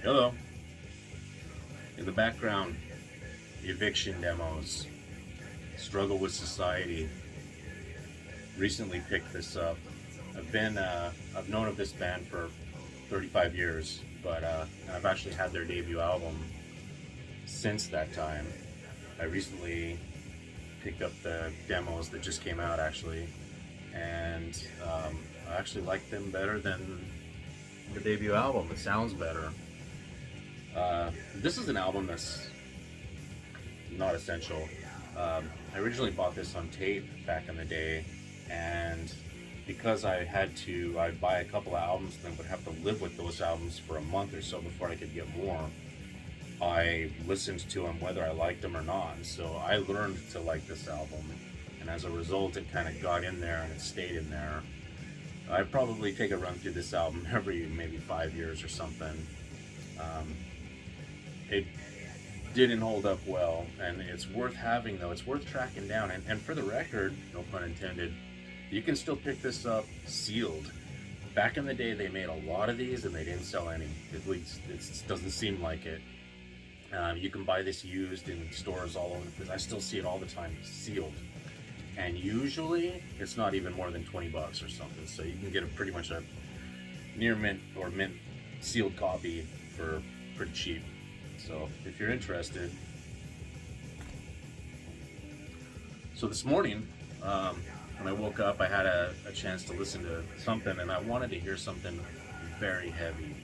Hello. In the background, eviction demos, struggle with society. Recently picked this up. I've known of this band for 35 years, but I've actually had their debut album since that time. I recently picked up the demos that just came out actually, and I actually like them better than the debut album. It sounds better. This is an album that's not essential. I originally bought this on tape back in the day, and because I'd buy a couple of albums and then would have to live with those albums for a month or so before I could get more. I listened to them whether I liked them or not. And so I learned to like this album, and as a result, it kind of got in there and it stayed in there. I probably take a run through this album every maybe 5 years or something. It didn't hold up well, and it's worth having though. It's worth tracking down, and for the record, no pun intended, you can still pick this up sealed. Back in the day, they made a lot of these and they didn't sell any. At least it doesn't seem like it. You can buy this used in stores all over the place. I still see it all the time, sealed. And usually, it's not even more than $20 or something. So you can get pretty much a near mint or mint sealed copy for pretty cheap. So if you're interested. So this morning, when I woke up, I had a chance to listen to something, and I wanted to hear something very heavy.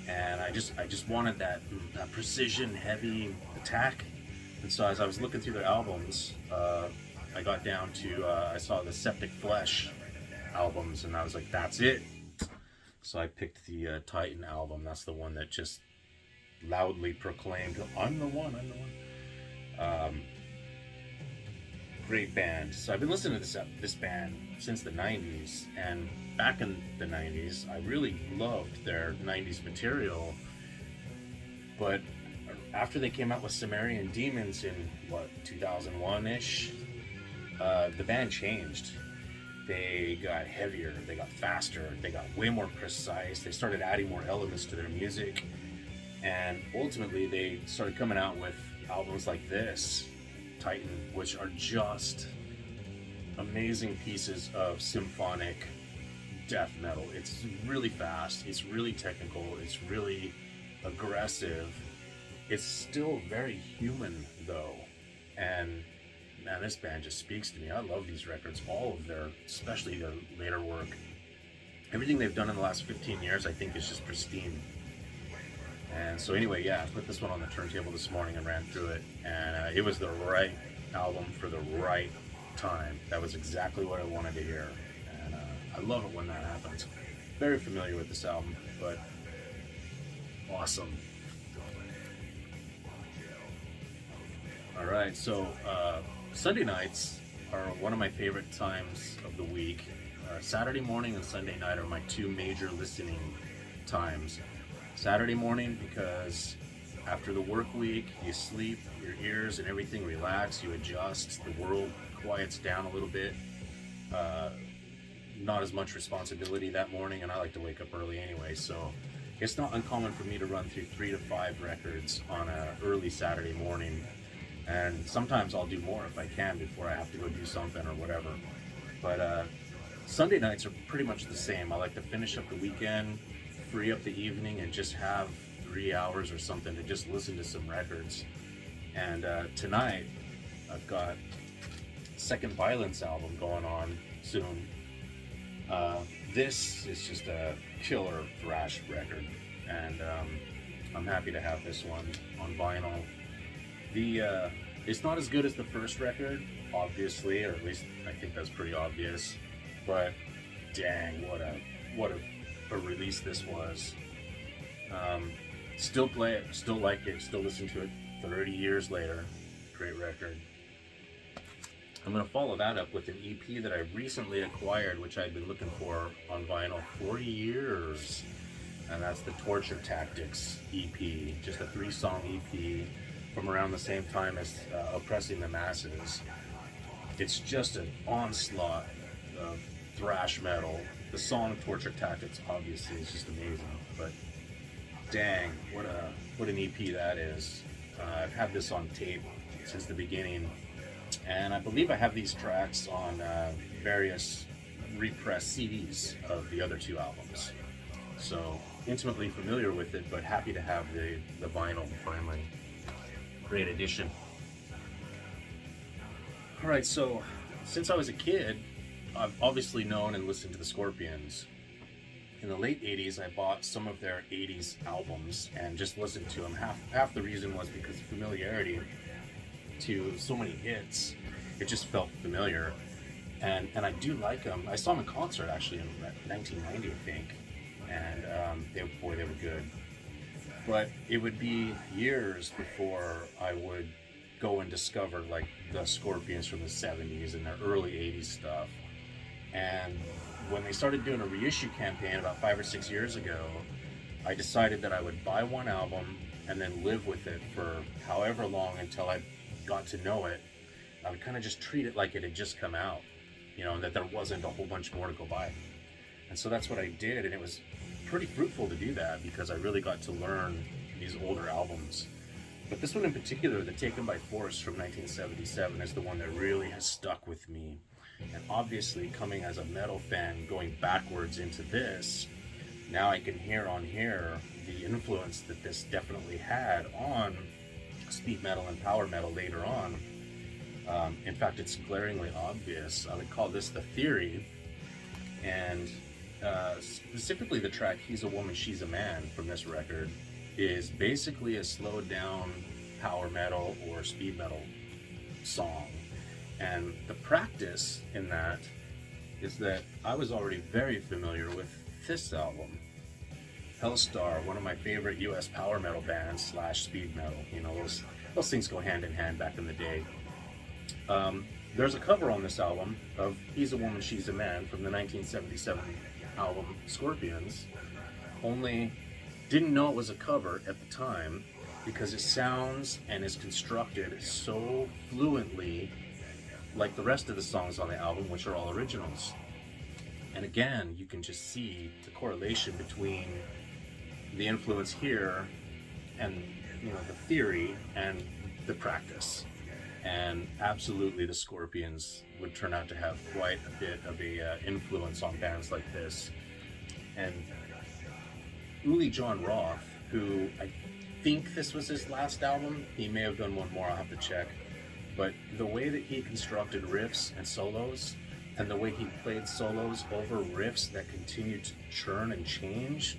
And I just wanted that precision heavy attack. And so as I was looking through their albums, I got down to I saw the Septic Flesh albums, and I was like, that's it. So I picked the Titan album. That's the one that just loudly proclaimed, I'm the one. Great band. So I've been listening to this band since the 90s, and back in the 90s I really loved their 90s material, but after they came out with Sumerian Demons in 2001-ish, the band changed. They got heavier, they got faster, they got way more precise, they started adding more elements to their music, and ultimately they started coming out with albums like this, Titan, which are just amazing pieces of symphonic death metal. It's really fast, it's really technical, it's really aggressive. It's still very human though, and man, this band just speaks to me. I love these records, all of their, especially their later work. Everything they've done in the last 15 years I think is just pristine. And so anyway, yeah, I put this one on the turntable this morning and ran through it, and it was the right album for the right time. That was exactly what I wanted to hear, and I love it when that happens. Very familiar with this album, but awesome. Alright, so Sunday nights are one of my favorite times of the week. Saturday morning and Sunday night are my two major listening times. Saturday morning because after the work week, you sleep, your ears and everything relax, you adjust, the world quiets down a little bit. Not as much responsibility that morning, and I like to wake up early anyway, so it's not uncommon for me to run through 3 to 5 records on an early Saturday morning, and sometimes I'll do more if I can before I have to go do something or whatever. But Sunday nights are pretty much the same. I like to finish up the weekend, free up the evening, and just have 3 hours or something to just listen to some records. And tonight I've got Second Violence album going on soon. This is just a killer thrash record, and I'm happy to have this one on vinyl. It's not as good as the first record, obviously, or at least I think that's pretty obvious, but dang, what a release this was. Still play it, still like it, still listen to it 30 years later. Great record. I'm going to follow that up with an EP that I recently acquired, which I've been looking for on vinyl for years, and that's the Torture Tactics EP, just a 3-song EP from around the same time as Oppressing the Masses. It's just an onslaught of thrash metal. The song Torture Tactics obviously is just amazing, but Dang, what an EP that is. I've had this on tape since the beginning, and I believe I have these tracks on various repressed CDs of the other two albums. So intimately familiar with it, but happy to have the vinyl finally. Great addition. All right, so since I was a kid, I've obviously known and listened to the Scorpions. In the late 80s, I bought some of their 80s albums and just listened to them. Half the reason was because of familiarity to so many hits. It just felt familiar. And I do like them. I saw them in concert actually in 1990, I think. And they were good. But it would be years before I would go and discover like the Scorpions from the 70s and their early 80s stuff. And when they started doing a reissue campaign about 5 or 6 years ago, I decided that I would buy one album and then live with it for however long until I got to know it. I would kind of just treat it like it had just come out, and that there wasn't a whole bunch more to go by. And so that's what I did, and it was pretty fruitful to do that because I really got to learn these older albums. But this one in particular, the Taken by Force from 1977, is the one that really has stuck with me. And obviously, coming as a metal fan, going backwards into this, now I can hear on here the influence that this definitely had on speed metal and power metal later on. In fact, it's glaringly obvious. I would call this the Theory, and specifically the track He's a Woman, She's a Man from this record is basically a slowed down power metal or speed metal song. And the practice in that is that I was already very familiar with this album. Hellstar, one of my favorite US power metal bands / speed metal. Those things go hand in hand back in the day. There's a cover on this album of He's a Woman, She's a Man from the 1977 album Scorpions. Only didn't know it was a cover at the time because it sounds and is constructed so fluently like the rest of the songs on the album, which are all originals. And again, you can just see the correlation between the influence here and the theory and the practice. And absolutely the Scorpions would turn out to have quite a bit of a influence on bands like this. And Uli Jon Roth, who I think this was his last album, he may have done one more, I'll have to check, but the way that he constructed riffs and solos, and the way he played solos over riffs that continue to churn and change,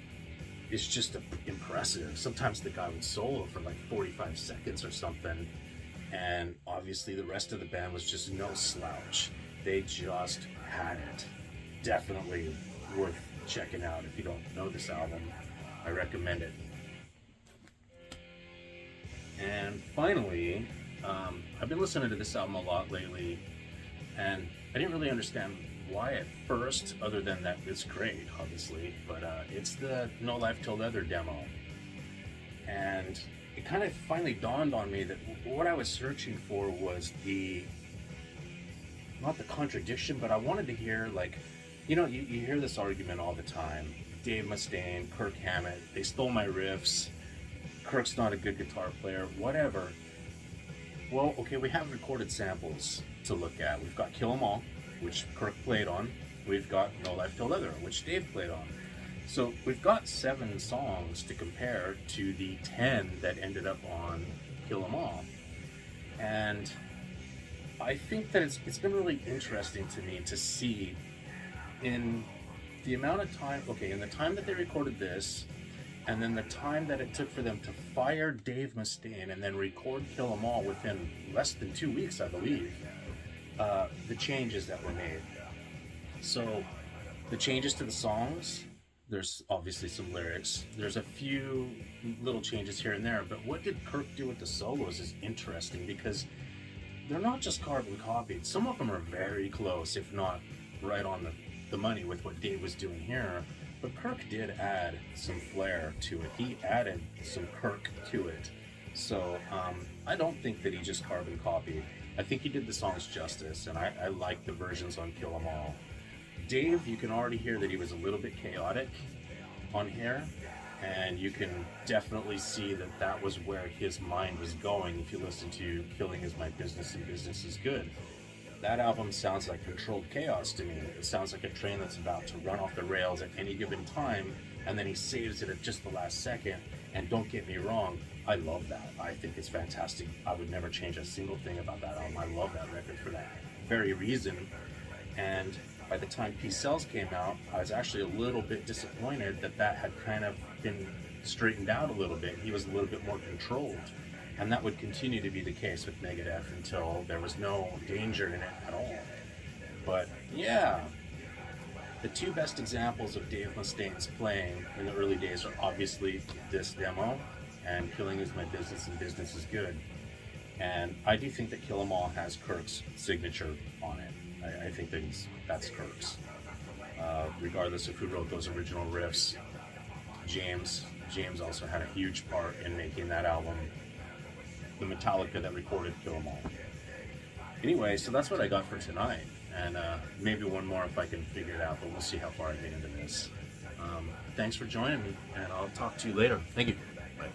is just impressive. Sometimes the guy would solo for like 45 seconds or something, and obviously the rest of the band was just no slouch. They just had it. Definitely worth checking out. If you don't know this album, I recommend it. And finally, I've been listening to this album a lot lately, and I didn't really understand why at first, other than that it's great, obviously, but it's the No Life Till Leather demo. And it kind of finally dawned on me that what I was searching for was not the contradiction, but I wanted to hear, like, you hear this argument all the time. Dave Mustaine, Kirk Hammett, they stole my riffs. Kirk's not a good guitar player, whatever. Well, okay, we have recorded samples to look at. We've got Kill 'Em All, which Kirk played on. We've got No Life Till Leather, which Dave played on. So we've got 7 songs to compare to the 10 that ended up on Kill 'Em All. And I think that it's been really interesting to me to see in the amount of time, in the time that they recorded this, and then the time that it took for them to fire Dave Mustaine and then record Kill 'Em All within less than 2 weeks, I believe, the changes that were made. So the changes to the songs, there's obviously some lyrics, there's a few little changes here and there, but what did Kirk do with the solos is interesting because they're not just carbon copied. Some of them are very close, if not right on the money with what Dave was doing here. But Kirk did add some flair to it. He added some Kirk to it. So I don't think that he just carbon copied. I think he did the songs justice, and I like the versions on Kill 'Em All. Dave, you can already hear that he was a little bit chaotic on here, and you can definitely see that that was where his mind was going if you listen to Killing Is My Business and Business Is Good. That album sounds like controlled chaos to me. It sounds like a train that's about to run off the rails at any given time, and then he saves it at just the last second. And don't get me wrong, I love that. I think it's fantastic. I would never change a single thing about that album. I love that record for that very reason. And by the time Peace Sells came out, I was actually a little bit disappointed that that had kind of been straightened out a little bit. He was a little bit more controlled. And that would continue to be the case with Megadeth until there was no danger in it at all. But yeah, the two best examples of Dave Mustaine's playing in the early days are obviously this demo and Killing Is My Business and Business Is Good. And I do think that Kill 'Em All has Kirk's signature on it. I think that's Kirk's. Regardless of who wrote those original riffs, James also had a huge part in making that album the Metallica that recorded Kill 'Em All. Anyway, so that's what I got for tonight. And maybe one more if I can figure it out, but we'll see how far I get into this. Thanks for joining me, and I'll talk to you later. Thank you. Bye.